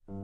Michel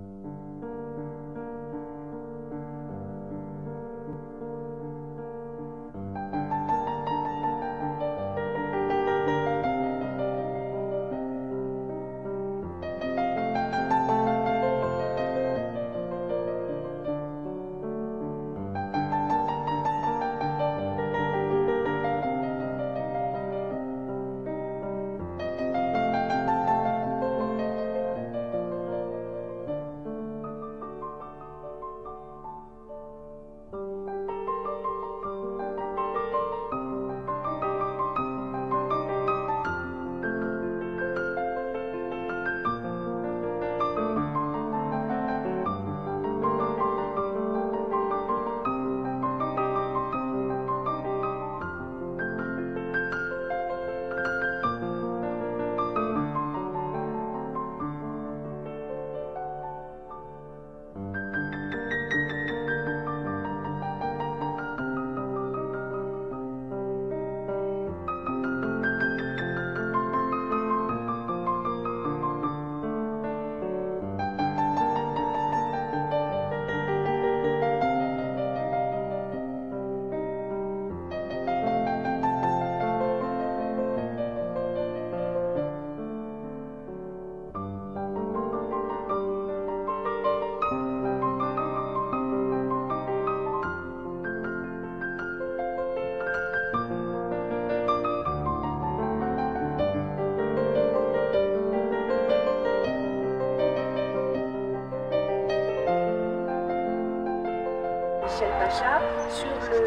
Pacha sur le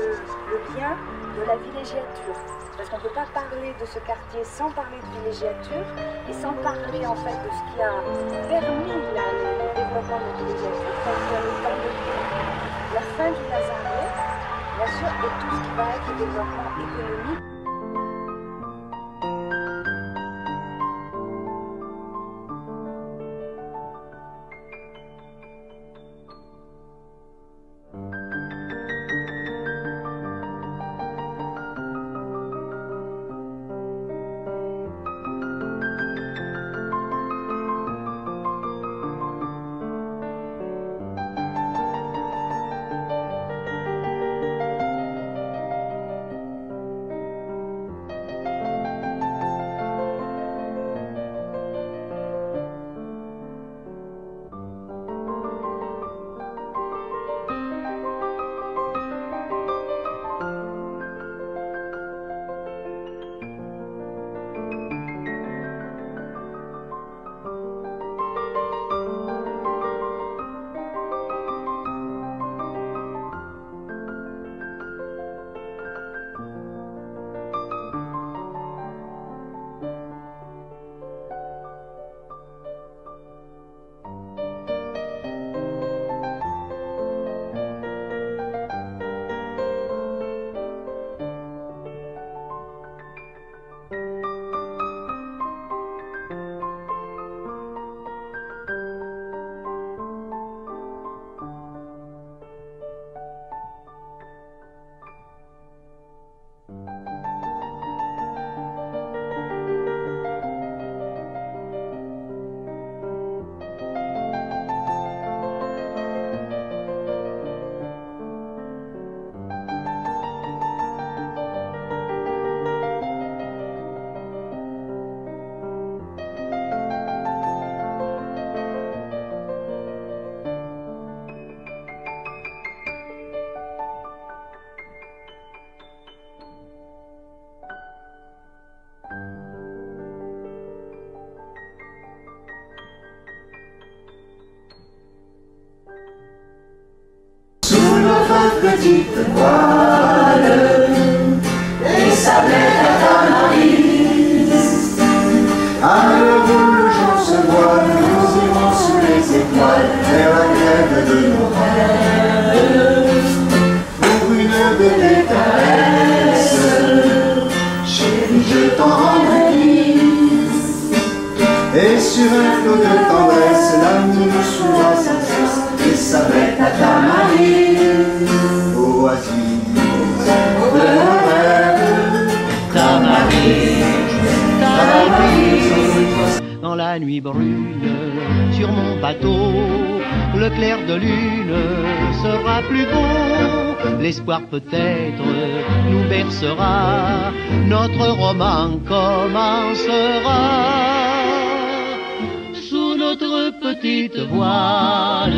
lien de la villégiature. Parce qu'on ne peut pas parler de ce quartier sans parler de villégiature et sans parler en fait de ce qui a permis le développement de la villégiature, c'est-à-dire le temps de la fin du Lazaret, bien sûr, et tout ce qui va être le développement économique. Petite voile et sa bête à tamaris. À l'heure où le jour se voile, nous irons sous les étoiles vers la grève de nos rêves. Pour une belle caresse, chérie, je t'en rendrai glisse. Et sur un flot de tendresse, l'amour nous suivra sans cesse et sa bête à tamaris. Dans la nuit brune, sur mon bateau, le clair de lune sera plus beau, l'espoir peut-être nous bercera, notre roman commencera. Sous notre petite voile,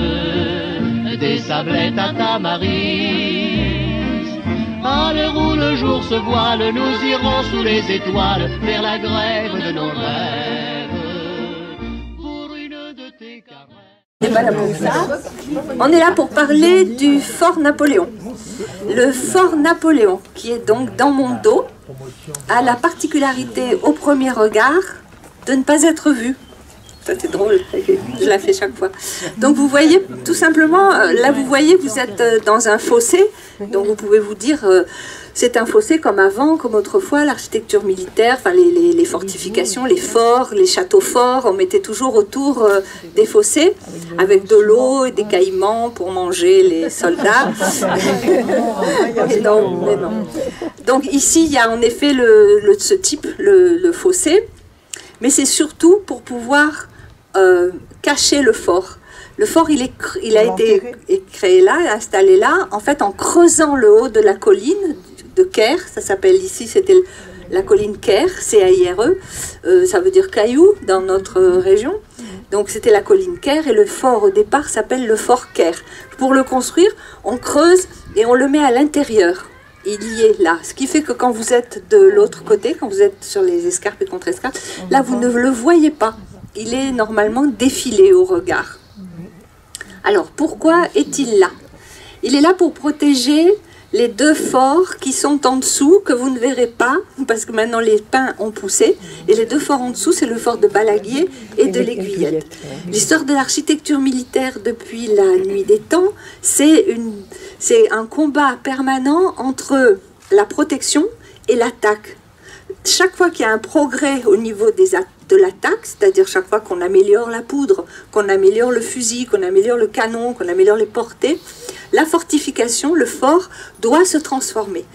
des sablettes à Tamaris, à l'heure où le jour se voile, nous irons sous les étoiles vers la grève de nos rêves, pour une de tes caresses. Et voilà pour ça. On est là pour parler du fort Napoléon. Le fort Napoléon, qui est donc dans mon dos, a la particularité au premier regard de ne pas être vu. Ça c'est drôle, je la fais chaque fois. Donc vous voyez, tout simplement, là vous voyez, vous êtes dans un fossé, donc vous pouvez vous dire, c'est un fossé comme avant, comme autrefois, l'architecture militaire, enfin les fortifications, les forts, les châteaux forts, on mettait toujours autour des fossés, avec de l'eau et des caïmans pour manger les soldats. Mais non, mais non. Donc ici, il y a en effet ce type, le fossé, mais c'est surtout pour pouvoir cacher le fort. Le fort, il a été créé là, installé là, en fait, en creusant le haut de la colline de Caire. Ça s'appelle ici, c'était la colline Caire, C-A-I-R-E. Ça veut dire caillou dans notre région. Donc c'était la colline Caire et le fort au départ s'appelle le fort Caire. Pour le construire, on creuse et on le met à l'intérieur. Il y est là. Ce qui fait que quand vous êtes de l'autre côté, quand vous êtes sur les escarpes et contre-escarpes, là vous ne le voyez pas. Il est normalement défilé au regard. Alors pourquoi est-il là? Il est là pour protéger les deux forts qui sont en dessous, que vous ne verrez pas, parce que maintenant les pins ont poussé. Et les deux forts en dessous, c'est le fort de Balaguier et de l'Aiguillette. L'histoire de l'architecture militaire depuis la nuit des temps, c'est un combat permanent entre la protection et l'attaque. Chaque fois qu'il y a un progrès au niveau de l'attaque, c'est-à-dire chaque fois qu'on améliore la poudre, qu'on améliore le fusil, qu'on améliore le canon, qu'on améliore les portées, la fortification, le fort, doit se transformer.